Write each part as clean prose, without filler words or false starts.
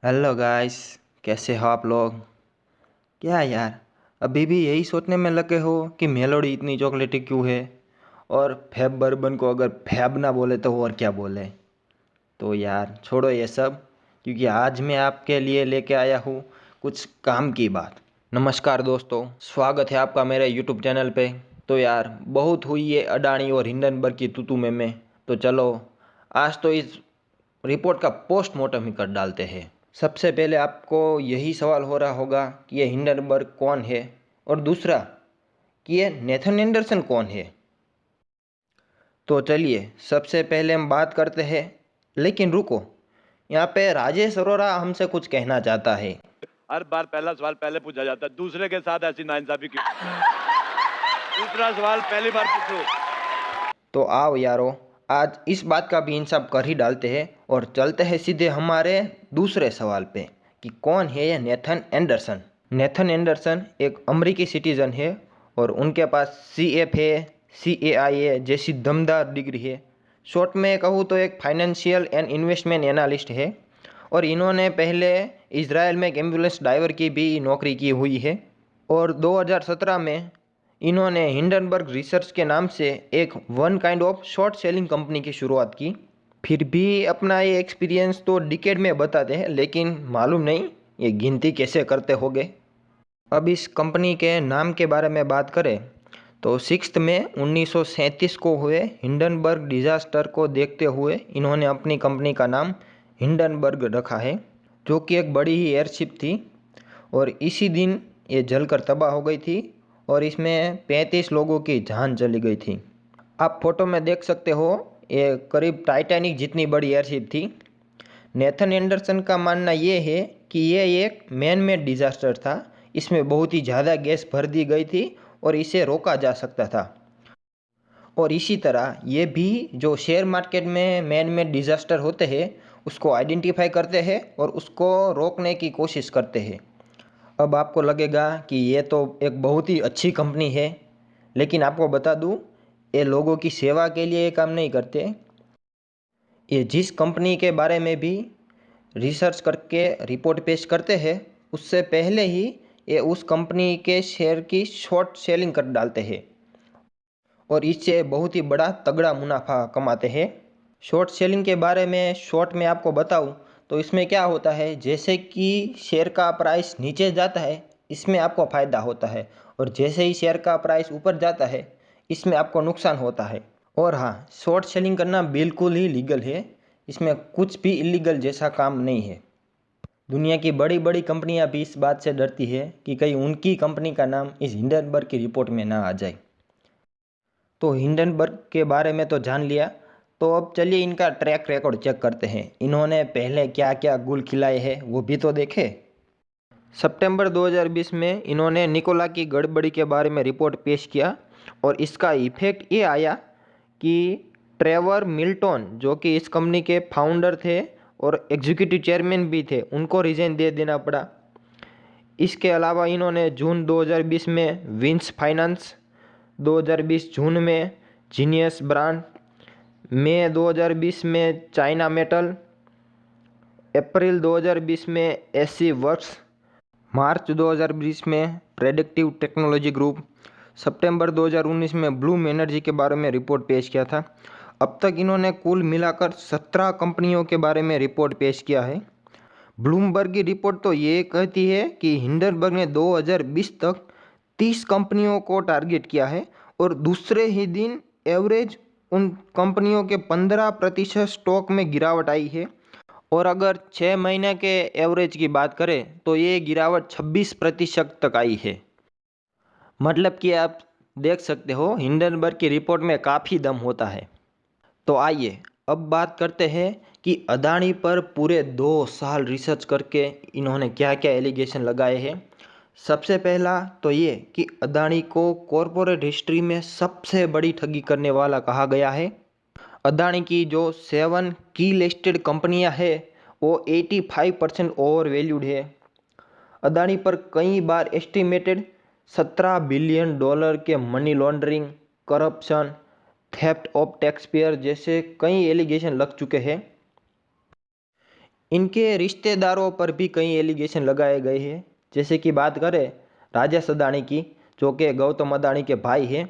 Hello guys. कैसे हो आप लोग? क्या यार, अभी भी यही सोचने में लगे हो कि मेलोडी इतनी चॉकलेटी क्यों है? और फैब बर्बन को अगर फैब ना बोले तो और क्या बोले? तो यार छोड़ो ये सब, क्योंकि आज मैं आपके लिए लेके आया हूँ कुछ काम की बात। नमस्कार दोस्तों, स्वागत है आपका मेरे यूट्यूब चैनल पे। तो यार बहुत हुई ये अडानी और हिंडनबर्ग की तू में। तो चलो आज तो इस रिपोर्ट का पोस्टमार्टम ही कर डालते हैं। सबसे पहले आपको यही सवाल हो रहा होगा कि ये हिंडनबर्ग कौन है, और दूसरा कि ये नेथन एंडरसन कौन है। तो चलिए सबसे पहले हम बात करते हैं। लेकिन रुको, यहाँ पे राजेश अरोरा हमसे कुछ कहना चाहता है। हर बार पहला सवाल पहले पूछा जाता है, दूसरे के साथ ऐसी नाइंसाफी क्यों? दूसरा सवाल पहली बार पूछो। तो आओ यारो, आज इस बात का भी इंसाफ कर ही डालते हैं और चलते हैं सीधे हमारे दूसरे सवाल पे कि कौन है ये नेथन एंडरसन। नेथन एंडरसन एक अमेरिकी सिटीज़न है और उनके पास CFA CAIA जैसी दमदार डिग्री है। शॉर्ट में कहूँ तो एक फाइनेंशियल एंड इन्वेस्टमेंट एनालिस्ट है। और इन्होंने पहले इजराइल में एक एम्बुलेंस ड्राइवर की भी नौकरी की हुई है। और 2017 में इन्होंने हिंडनबर्ग रिसर्च के नाम से एक one kind of short selling company की शुरुआत की। फिर भी अपना ये एक्सपीरियंस तो डिकेड में बताते हैं, लेकिन मालूम नहीं ये गिनती कैसे करते होंगे। अब इस कंपनी के नाम के बारे में बात करें तो 6 मई 1937 को हुए हिंडनबर्ग डिजास्टर को देखते हुए इन्होंने अपनी कंपनी का नाम हिंडनबर्ग रखा है, जो कि एक बड़ी ही एयरशिप थी। और इसी दिन ये जलकर तबाह हो गई थी और इसमें 35 लोगों की जान चली गई थी। आप फोटो में देख सकते हो, ये करीब टाइटैनिक जितनी बड़ी एयरशिप थी। नेथन एंडरसन का मानना ये है कि ये एक मैन मेड डिजास्टर था। इसमें बहुत ही ज़्यादा गैस भर दी गई थी और इसे रोका जा सकता था। और इसी तरह ये भी जो शेयर मार्केट में मैन मेड डिजास्टर होते हैं उसको आइडेंटिफाई करते हैं और उसको रोकने की कोशिश करते हैं। अब आपको लगेगा कि ये तो एक बहुत ही अच्छी कंपनी है, लेकिन आपको बता दूं ये लोगों की सेवा के लिए ये काम नहीं करते। ये जिस कंपनी के बारे में भी रिसर्च करके रिपोर्ट पेश करते हैं उससे पहले ही ये उस कंपनी के शेयर की शॉर्ट सेलिंग कर डालते हैं और इससे बहुत ही बड़ा तगड़ा मुनाफा कमाते हैं। शॉर्ट सेलिंग के बारे में शॉर्ट में आपको बताऊं तो इसमें क्या होता है, जैसे कि शेयर का प्राइस नीचे जाता है इसमें आपको फ़ायदा होता है, और जैसे ही शेयर का प्राइस ऊपर जाता है इसमें आपको नुकसान होता है। और हाँ, शॉर्ट सेलिंग करना बिल्कुल ही लीगल है, इसमें कुछ भी इलीगल जैसा काम नहीं है। दुनिया की बड़ी बड़ी कंपनियां भी इस बात से डरती है कि कहीं उनकी कंपनी का नाम इस हिंडनबर्ग की रिपोर्ट में ना आ जाए। तो हिंडनबर्ग के बारे में तो जान लिया, तो अब चलिए इनका ट्रैक रिकॉर्ड चेक करते हैं। इन्होंने पहले क्या क्या गुल खिलाए हैं वो भी तो देखें। सितंबर 2020 में इन्होंने निकोला की गड़बड़ी के बारे में रिपोर्ट पेश किया और इसका इफेक्ट ये आया कि ट्रेवर मिल्टन जो कि इस कंपनी के फाउंडर थे और एग्जीक्यूटिव चेयरमैन भी थे, उनको रिजाइन दे देना पड़ा। इसके अलावा इन्होंने जून 2020 में विंस फाइनेंस, 2020 जून में जीनियस ब्रांड, मई 2020 में चाइना मेटल, अप्रैल 2020 में SC वर्क्स, मार्च 2020 में प्रेडिक्टिव टेक्नोलॉजी ग्रुप, सितंबर 2019 में ब्लूम एनर्जी के बारे में रिपोर्ट पेश किया था। अब तक इन्होंने कुल मिलाकर 17 कंपनियों के बारे में रिपोर्ट पेश किया है। ब्लूमबर्ग की रिपोर्ट तो ये कहती है कि हिंडनबर्ग ने 2020 तक 30 कंपनियों को टारगेट किया है और दूसरे ही दिन एवरेज उन कंपनियों के 15% स्टॉक में गिरावट आई है। और अगर 6 महीने के एवरेज की बात करें तो ये गिरावट 26% तक आई है। मतलब कि आप देख सकते हो हिंडनबर्ग की रिपोर्ट में काफ़ी दम होता है। तो आइए अब बात करते हैं कि अदानी पर पूरे 2 साल रिसर्च करके इन्होंने क्या क्या एलिगेशन लगाए हैं। सबसे पहला तो ये कि अदानी को कॉरपोरेट हिस्ट्री में सबसे बड़ी ठगी करने वाला कहा गया है। अदानी की जो 7 की लिस्टेड कंपनियां हैं वो 85% ओवर वैल्यूड है। अदानी पर कई बार एस्टिमेटेड $17 बिलियन के money laundering, corruption, theft of tax payer जैसे कई एलिगेशन लग चुके हैं। इनके रिश्तेदारों पर भी कई एलिगेशन लगाए गए हैं। जैसे कि बात करें राजेश अदानी की, जो कि गौतम अदानी के भाई हैं।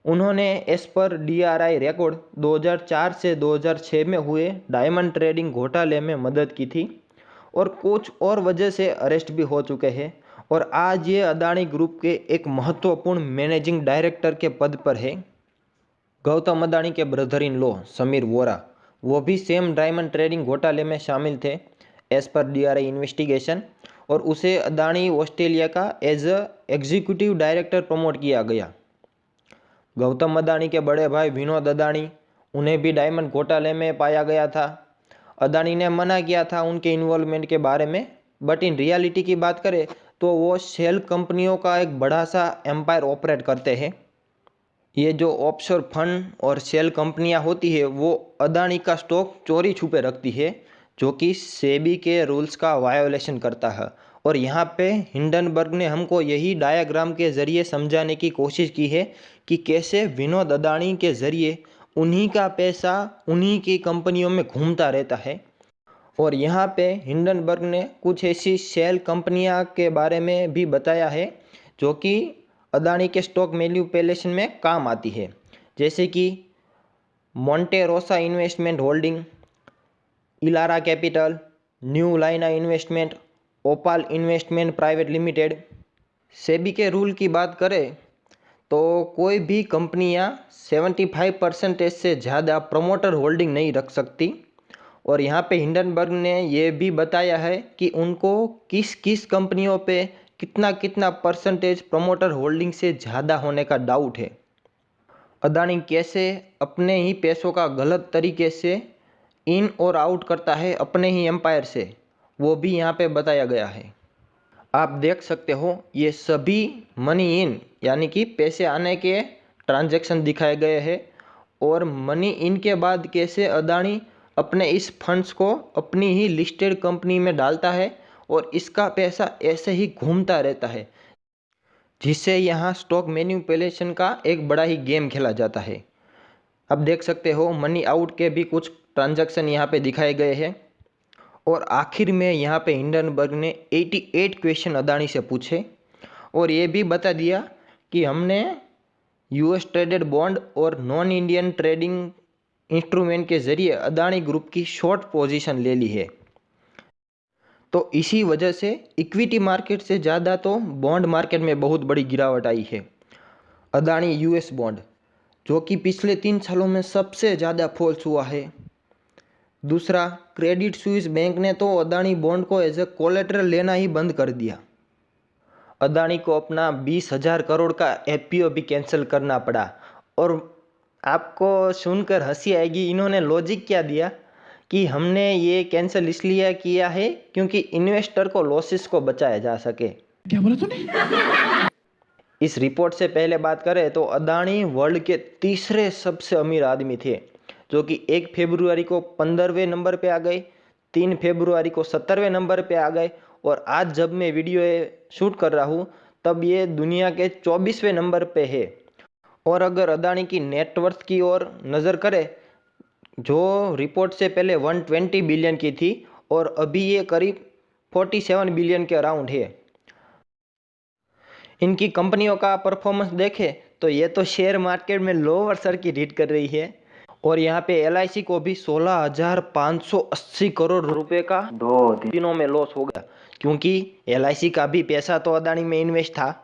उन्होंने एस पर DRI रिकॉर्ड 2004 से 2006 में हुए डायमंड ट्रेडिंग घोटाले में मदद की थी और कुछ और वजह से अरेस्ट भी हो चुके हैं। और आज ये अदानी ग्रुप के एक महत्वपूर्ण मैनेजिंग डायरेक्टर के पद पर है। गौतम अदानी के brother in law Sameer Vora, वो भी सेम डायमंड ट्रेडिंग घोटाले में शामिल थे एज पर DRI इन्वेस्टिगेशन, और उसे अदानी ऑस्ट्रेलिया का एज एग्जीक्यूटिव डायरेक्टर प्रमोट किया गया। गौतम अदानी के बड़े भाई विनोद अदानी, उन्हें भी डायमंड घोटाले में पाया गया था। अदानी ने मना किया था उनके इन्वॉल्वमेंट के बारे में, बट इन रियलिटी की बात करें तो वो शेल कंपनियों का एक बड़ा सा एम्पायर ऑपरेट करते हैं। ये जो ऑफशोर फंड और शेल कंपनियां होती है वो अदानी का स्टॉक चोरी छुपे रखती है, जो कि सेबी के रूल्स का वायोलेशन करता है। और यहाँ पे हिंडनबर्ग ने हमको यही डायग्राम के ज़रिए समझाने की कोशिश की है कि कैसे विनोद अदानी के ज़रिए उन्हीं का पैसा उन्हीं की कंपनियों में घूमता रहता है। और यहाँ पे हिंडनबर्ग ने कुछ ऐसी शेल कंपनियाँ के बारे में भी बताया है जो कि अदानी के स्टॉक मैनिपुलेशन में काम आती है। जैसे कि Monte Rosa Investment Holding, Elara Capital, New Leaina Investment, Opal Investment Private Limited. SEBI के रूल की बात करें तो कोई भी कंपनियां 75% से ज़्यादा प्रमोटर होल्डिंग नहीं रख सकती। और यहाँ पे हिंडनबर्ग ने ये भी बताया है कि उनको किस किस कंपनियों पे कितना कितना परसेंटेज प्रमोटर होल्डिंग से ज़्यादा होने का डाउट है। अदानी कैसे अपने ही पैसों का गलत तरीके से इन और आउट करता है अपने ही एम्पायर से, वो भी यहाँ पे बताया गया है। आप देख सकते हो ये सभी मनी इन यानी कि पैसे आने के ट्रांजैक्शन दिखाए गए हैं, और मनी इन के बाद कैसे अदानी अपने इस फंड्स को अपनी ही लिस्टेड कंपनी में डालता है और इसका पैसा ऐसे ही घूमता रहता है, जिससे यहाँ स्टॉक मैनिपुलेशन का एक बड़ा ही गेम खेला जाता है। अब देख सकते हो मनी आउट के भी कुछ ट्रांजैक्शन यहाँ पे दिखाए गए हैं। और आखिर में यहाँ पे हिंडनबर्ग ने 88 क्वेश्चन अदानी से पूछे और ये भी बता दिया कि हमने US ट्रेडेड बॉन्ड और नॉन इंडियन ट्रेडिंग इंस्ट्रूमेंट के ज़रिए अदानी ग्रुप की शॉर्ट पोजीशन ले ली है। तो इसी वजह से इक्विटी मार्केट से ज़्यादा तो बॉन्ड मार्केट में बहुत बड़ी गिरावट आई है। अदानी US बॉन्ड जो कि पिछले 3 सालों में सबसे ज़्यादा फॉल्स हुआ है। दूसरा, क्रेडिट स्विस बैंक ने तो अदानी बॉन्ड को एज ए कोलेटरल लेना ही बंद कर दिया। अदानी को अपना 20,000 करोड़ का FPO भी कैंसिल करना पड़ा। और आपको सुनकर हंसी आएगी, इन्होंने लॉजिक क्या दिया कि हमने ये कैंसिल इसलिए किया है क्योंकि इन्वेस्टर को लॉसेस को बचाया जा सके। क्या बोला तूने? इस रिपोर्ट से पहले बात करें तो अदानी वर्ल्ड के तीसरे सबसे अमीर आदमी थे, जो कि 1 फरवरी को 15वें नंबर पे आ गए, 3 फरवरी को 17वें नंबर पे आ गए, और आज जब मैं वीडियो शूट कर रहा हूँ तब ये दुनिया के 24वें नंबर पे है। और अगर अदानी की नेटवर्थ की ओर नज़र करें, जो रिपोर्ट से पहले 120 बिलियन की थी और अभी ये करीब 47 बिलियन के अराउंड है। इनकी कंपनियों का परफॉर्मेंस देखें तो ये तो शेयर मार्केट में लोअर सर्किट हिट कर रही है। और यहाँ पे LIC को भी 16,580 करोड़ रुपए का 2 दिनों में लॉस हो गया, क्योंकि LIC का भी पैसा तो अदानी में इन्वेस्ट था।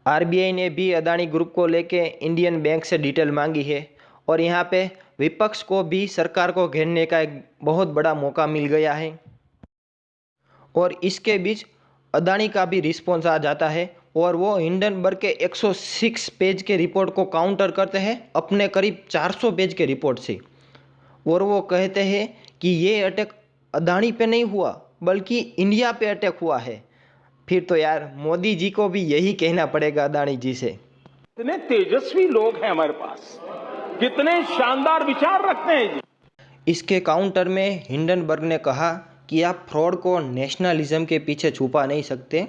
RBI ने भी अदानी ग्रुप को लेके इंडियन बैंक से डिटेल मांगी है। और यहाँ पे विपक्ष को भी सरकार को घेरने का एक बहुत बड़ा मौका मिल गया है। और इसके बीच अदानी का भी रिस्पॉन्स आ जाता है और वो हिंडनबर्ग के 106 पेज के रिपोर्ट को काउंटर करते हैं अपने करीब 400 पेज के रिपोर्ट से। और वो कहते हैं कि ये अटैक अदानी पे नहीं हुआ बल्कि इंडिया पे अटैक हुआ है। फिर तो यार मोदी जी को भी यही कहना पड़ेगा अदानी जी से। कितने तेजस्वी लोग हैं हमारे पास, कितने शानदार विचार रखते हैं जी। इसके काउंटर में हिंडनबर्ग ने कहा कि आप फ्रॉड को नेशनलिज्म के पीछे छुपा नहीं सकते,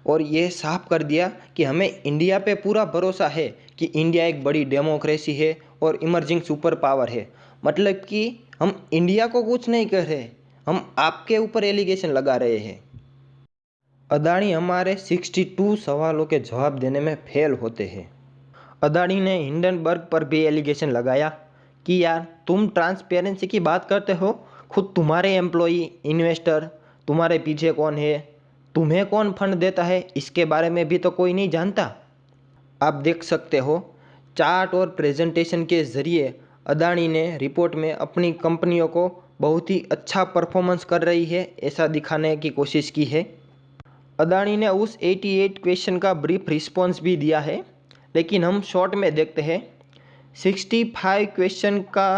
और ये साफ कर दिया कि हमें इंडिया पे पूरा भरोसा है कि इंडिया एक बड़ी डेमोक्रेसी है और इमर्जिंग सुपर पावर है। मतलब कि हम इंडिया को कुछ नहीं कह रहे, हम आपके ऊपर एलिगेशन लगा रहे हैं। अदानी हमारे 62 सवालों के जवाब देने में फेल होते हैं। अदानी ने हिंडनबर्ग पर भी एलिगेशन लगाया कि यार तुम ट्रांसपेरेंसी की बात करते हो, खुद तुम्हारे एम्प्लॉई, इन्वेस्टर, तुम्हारे पीछे कौन है, तुम्हें कौन फंड देता है, इसके बारे में भी तो कोई नहीं जानता। आप देख सकते हो चार्ट और प्रेजेंटेशन के ज़रिए अदानी ने रिपोर्ट में अपनी कंपनियों को बहुत ही अच्छा परफॉर्मेंस कर रही है ऐसा दिखाने की कोशिश की है। अदानी ने उस 88 क्वेश्चन का ब्रीफ रिस्पॉन्स भी दिया है, लेकिन हम शॉर्ट में देखते हैं 65 क्वेश्चन का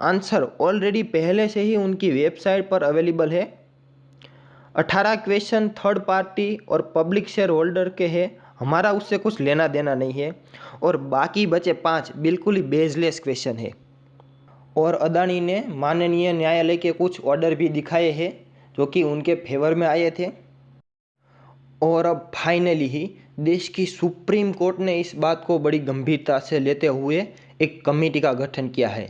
आंसर ऑलरेडी पहले से ही उनकी वेबसाइट पर अवेलेबल है। 18 क्वेश्चन थर्ड पार्टी और पब्लिक शेयर होल्डर के हैं, हमारा उससे कुछ लेना देना नहीं है। और बाकी बचे 5 बिल्कुल ही बेसलेस क्वेश्चन है। और अदानी ने माननीय न्यायालय के कुछ ऑर्डर भी दिखाए हैं जो कि उनके फेवर में आए थे। और अब फाइनली ही देश की सुप्रीम कोर्ट ने इस बात को बड़ी गंभीरता से लेते हुए एक कमेटी का गठन किया है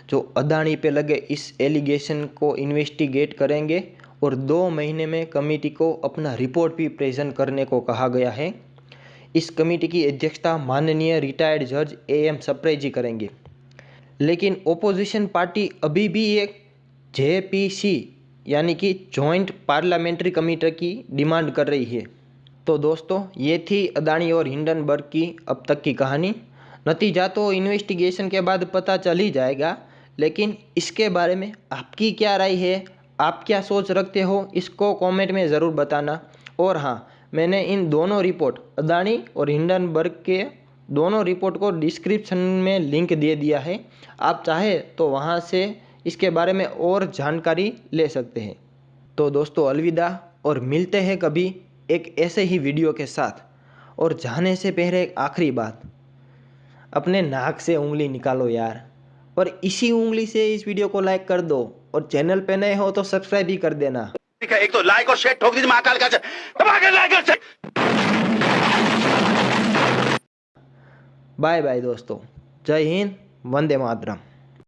जो अदानी पे लगे इस एलिगेशन को इन्वेस्टिगेट करेंगे और 2 महीने में कमेटी को अपना रिपोर्ट भी प्रेजेंट करने को कहा गया है। इस कमेटी की अध्यक्षता माननीय रिटायर्ड जज AM सप्रे जी करेंगे। लेकिन ओपोजिशन पार्टी अभी भी एक JPC यानी कि जॉइंट पार्लियामेंट्री कमेटी की डिमांड कर रही है। तो दोस्तों ये थी अदानी और हिंडनबर्ग की अब तक की कहानी। नतीजा तो इन्वेस्टिगेशन के बाद पता चल ही जाएगा, लेकिन इसके बारे में आपकी क्या राय है, आप क्या सोच रखते हो, इसको कमेंट में ज़रूर बताना। और हाँ, मैंने इन दोनों रिपोर्ट अदानी और हिंडनबर्ग के दोनों रिपोर्ट को डिस्क्रिप्शन में लिंक दे दिया है, आप चाहे तो वहाँ से इसके बारे में और जानकारी ले सकते हैं। तो दोस्तों अलविदा और मिलते हैं कभी एक ऐसे ही वीडियो के साथ। और जाने से पहले एक आखिरी बात, अपने नाक से उंगली निकालो यार, और इसी उंगली से इस वीडियो को लाइक कर दो और चैनल पे नए हो तो सब्सक्राइब भी कर देना। ठीक है, एक तो लाइक और शेयर ठोक दीजिए महाकाल का दबा के लाइक और शेयर। बाय बाय दोस्तों, जय हिंद, वंदे मातरम।